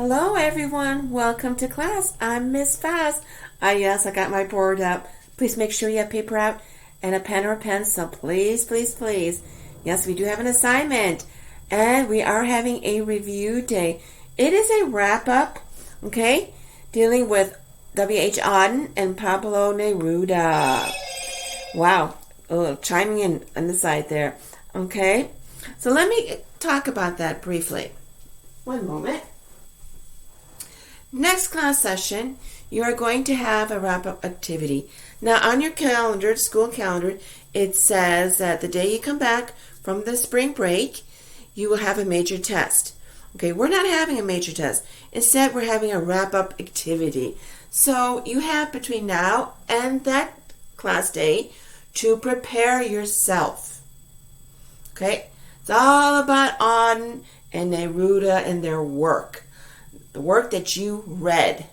Hello everyone, welcome to class. I'm Miss Faz. Yes, I got my board up. Please make sure you have paper out and a pen or a pencil. Please, please, please. Yes, we do have an assignment and we are having a review day. It is a wrap-up, okay, dealing with W.H. Auden and Pablo Neruda. Wow, chiming in on the side there, okay? So let me talk about that briefly. One moment. Next class session, you are going to have a wrap-up activity. Now, on your calendar, school calendar, it says that the day you come back from the spring break, you will have a major test. Okay, we're not having a major test. Instead, we're having a wrap-up activity. So you have between now and that class day to prepare yourself. Okay, it's all about Auden and Neruda and their work. The work that you read.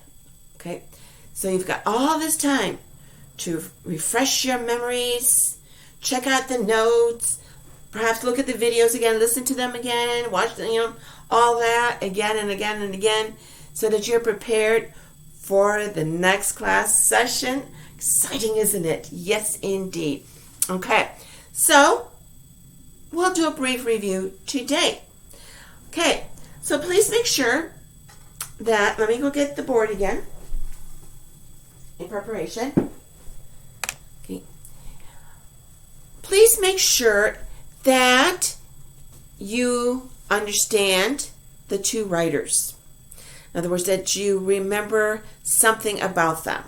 Okay, so you've got all this time to refresh your memories, check out the notes, perhaps look at the videos again, listen to them again, watch them, all that again and again and again, so that you're prepared for the next class session. Exciting, isn't it? Yes, indeed. Okay, so we'll do a brief review today. Okay, so please make sure that, let me go get the board again in preparation. Okay. Please make sure that you understand the two writers. In other words, that you remember something about them.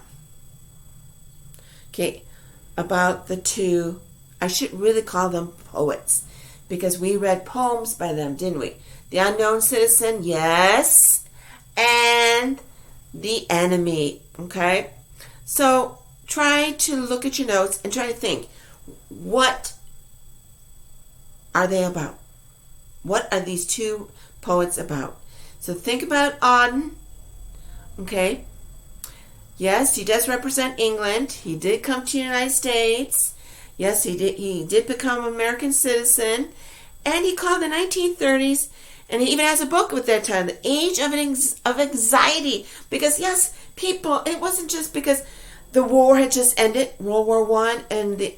Okay, about the two, I should really call them poets, because we read poems by them, didn't we? The Unknown Citizen, yes, and The Enemy, okay? So try to look at your notes and try to think, what are they about? What are these two poets about? So think about Auden, okay? Yes, he does represent England. He did come to the United States. Yes, he did become an American citizen. And he called the 1930s, and he even has a book with that time, The Age of Anxiety. Because, yes, people, it wasn't just because the war had just ended, World War I, and the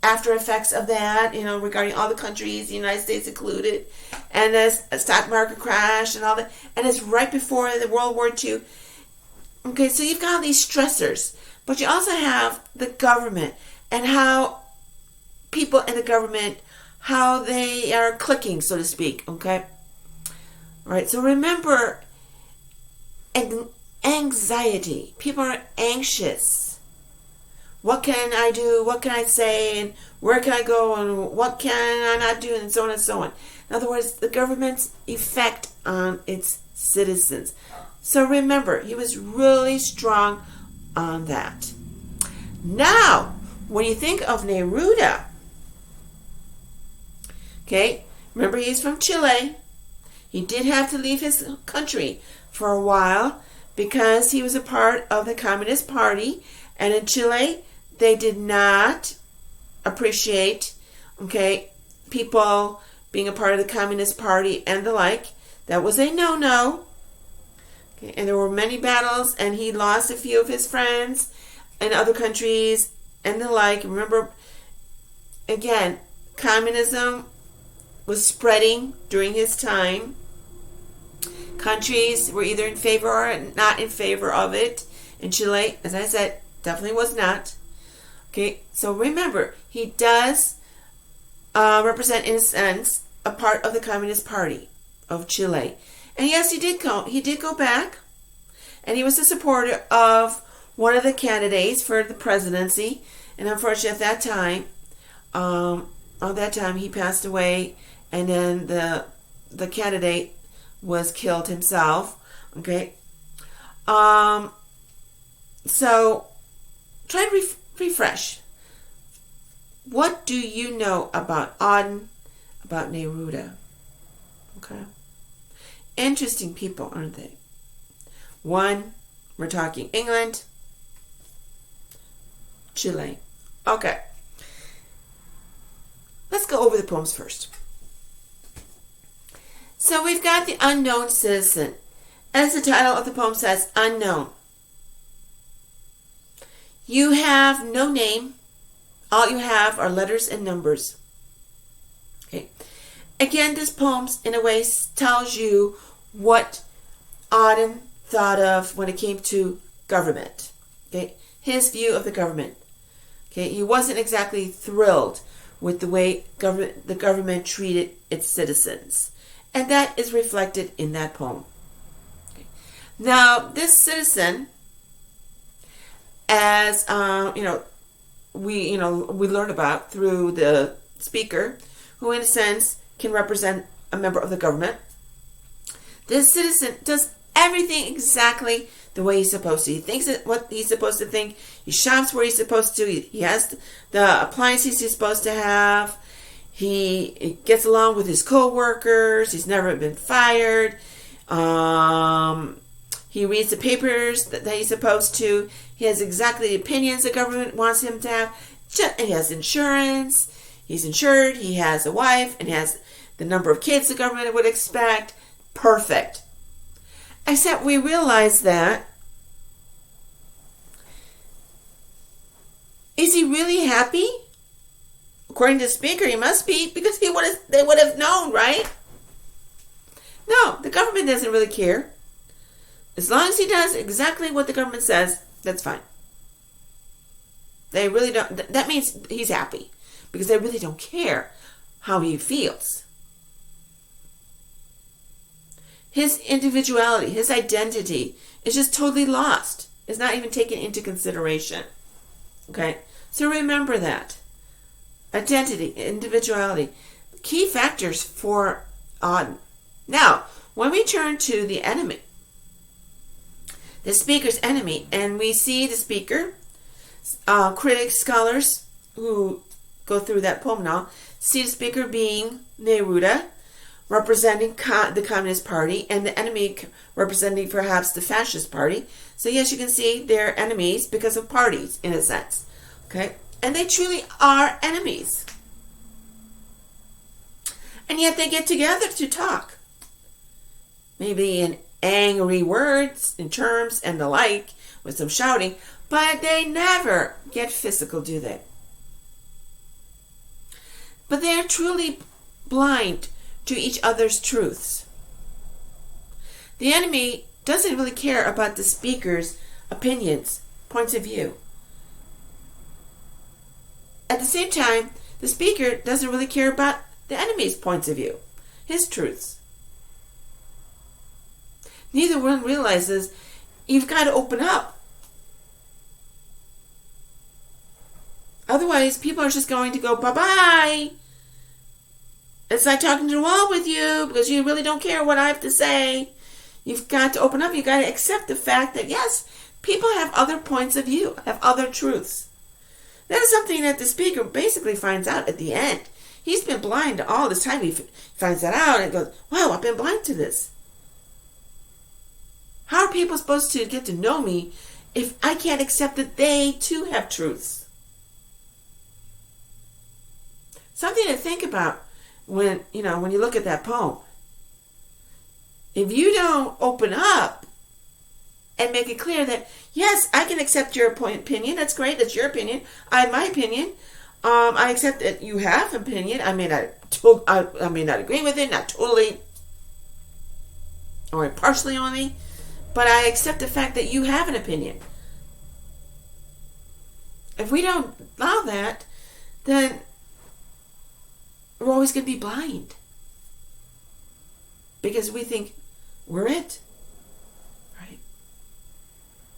after effects of that, regarding all the countries, the United States included, and the stock market crash and all that. And it's right before the World War II. Okay, so you've got all these stressors. But you also have the government and how people in the government, how they are clicking, so to speak, okay? All right, so remember, anxiety. People are anxious. What can I do? What can I say? And where can I go? And what can I not do? And so on and so on. In other words, the government's effect on its citizens. So remember, he was really strong on that. Now, when you think of Neruda, okay, remember he's from Chile. He did have to leave his country for a while because he was a part of the Communist Party. And in Chile, they did not appreciate, okay, people being a part of the Communist Party and the like. That was a no-no. Okay, and there were many battles, and he lost a few of his friends in other countries and the like. Remember, again, communism was spreading during his time. Countries were either in favor or not in favor of it. In Chile, as I said, definitely was not. Okay, so remember, he does represent, in a sense, a part of the Communist Party of Chile. And yes, he did go back, and he was a supporter of one of the candidates for the presidency. And unfortunately, at that time, he passed away, and then the candidate was killed himself. Okay, so try to refresh. What do you know about Auden, about Neruda? Okay, interesting people, aren't they? One, we're talking England, Chile. Okay, let's go over the poems first. So we've got The Unknown Citizen. As the title of the poem says, unknown. You have no name. All you have are letters and numbers. Okay. Again, this poem, in a way, tells you what Auden thought of when it came to government. Okay. His view of the government. Okay. He wasn't exactly thrilled with the way the government treated its citizens. And that is reflected in that poem. Okay. Now, this citizen, as we learn about through the speaker, who in a sense can represent a member of the government. This citizen does everything exactly the way he's supposed to. He thinks what he's supposed to think. He shops where he's supposed to. He has the appliances he's supposed to have. He gets along with his co-workers. He's never been fired. He reads the papers that he's supposed to. He has exactly the opinions the government wants him to have. He has insurance. He's insured. He has a wife and has the number of kids the government would expect. Perfect. Except we realize that, is he really happy? According to the speaker, he must be, because they would have known, right? No, the government doesn't really care. As long as he does exactly what the government says, that's fine. They really don't. That means he's happy, because they really don't care how he feels. His individuality, his identity is just totally lost. It's not even taken into consideration. Okay? So remember that. Identity, individuality, key factors for Auden. Now, when we turn to the enemy, the speaker's enemy, and we see the speaker, critics, scholars who go through that poem now, see the speaker being Neruda, representing the Communist Party, and the enemy representing perhaps the Fascist Party. So yes, you can see they're enemies because of parties, in a sense. Okay? And they truly are enemies. And yet they get together to talk. Maybe in angry words, in terms, and the like, with some shouting, but they never get physical, do they? But they are truly blind to each other's truths. The enemy doesn't really care about the speaker's opinions, points of view. At the same time, the speaker doesn't really care about the enemy's points of view, his truths. Neither one realizes you've got to open up. Otherwise, people are just going to go, bye-bye. It's like talking to the wall with you because you really don't care what I have to say. You've got to open up. You've got to accept the fact that, yes, people have other points of view, have other truths. That is something that the speaker basically finds out at the end. He's been blind all this time. He finds that out and goes, wow, I've been blind to this. How are people supposed to get to know me if I can't accept that they too have truths? Something to think about when you look at that poem. If you don't open up and make it clear that, yes, I can accept your opinion. That's great. That's your opinion. I have my opinion. I accept that you have an opinion. I may not agree with it, not totally, or partially only, but I accept the fact that you have an opinion. If we don't allow that, then we're always going to be blind. Because we think we're it. Right?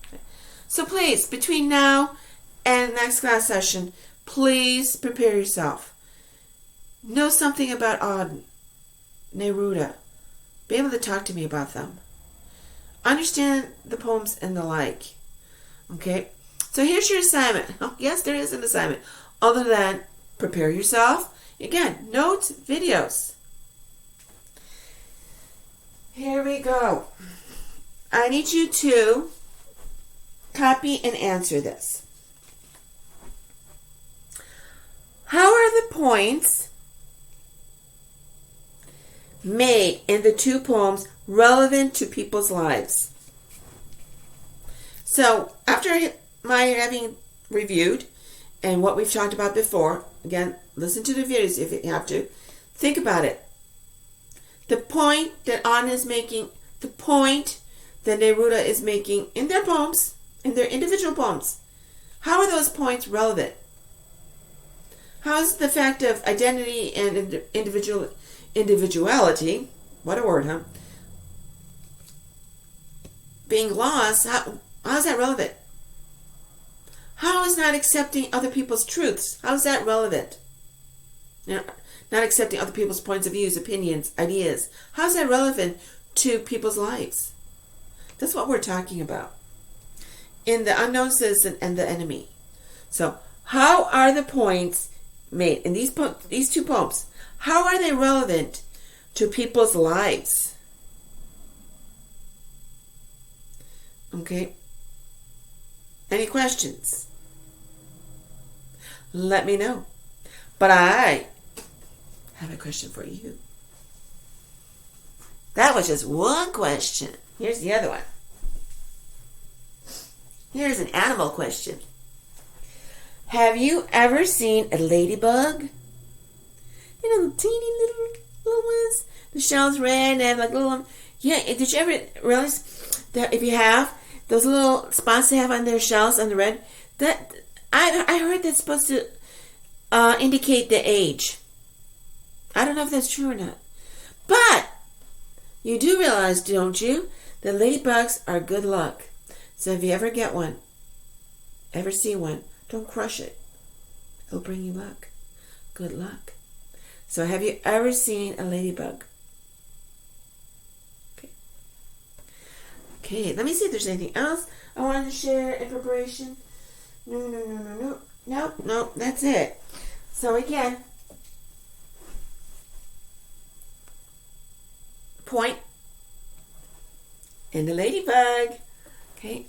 Okay. So please, between now and next class session, please prepare yourself. Know something about Auden, Neruda. Be able to talk to me about them. Understand the poems and the like. Okay? So here's your assignment. Oh, yes, there is an assignment. Other than prepare yourself. Again, notes, videos. Here we go. I need you to copy and answer this. How are the points made in the two poems relevant to people's lives. So after my having reviewed and what we've talked about before, again, listen to the videos if you have to. Think about it. The point that Anna is making, the point that Neruda is making in their poems, in their individual poems, how are those points relevant? How is the fact of identity and individuality, what a word, huh? Being lost, how is that relevant? How is not accepting other people's truths? How is that relevant? Not accepting other people's points of views, opinions, ideas. How is that relevant to people's lives? That's what we're talking about in the unknown citizen and the enemy. So how are the points made in these two poems? How are they relevant to people's lives? Okay. Any questions? Let me know. But I have a question for you. That was just one question. Here's the other one. Here's an animal question. Have you ever seen a ladybug? You know, the teeny little ones. The shell's red and they have like little. Yeah, did you ever realize that if you have those little spots they have on their shells on the red, that I heard that's supposed to indicate the age. I don't know if that's true or not. But you do realize, don't you, that ladybugs are good luck. So if you ever get one, ever see one, don't crush it. It'll bring you luck. Good luck. So have you ever seen a ladybug? Okay, let me see if there's anything else I wanted to share in preparation. No, that's it. So again, point in the ladybug. Okay,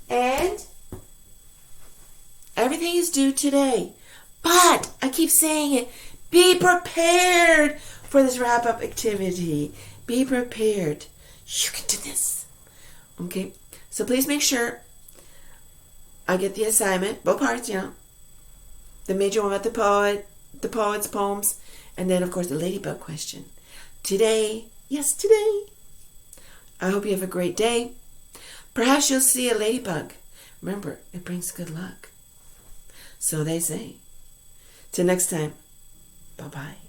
and everything is due today. But I keep saying it. Be prepared for this wrap-up activity. Be prepared. You can do this. Okay, so please make sure I get the assignment, both parts, you know. The major one about the poet's poems, and then, of course, the ladybug question. Today, yes, today. I hope you have a great day. Perhaps you'll see a ladybug. Remember, it brings good luck. So they say. Till next time, bye-bye.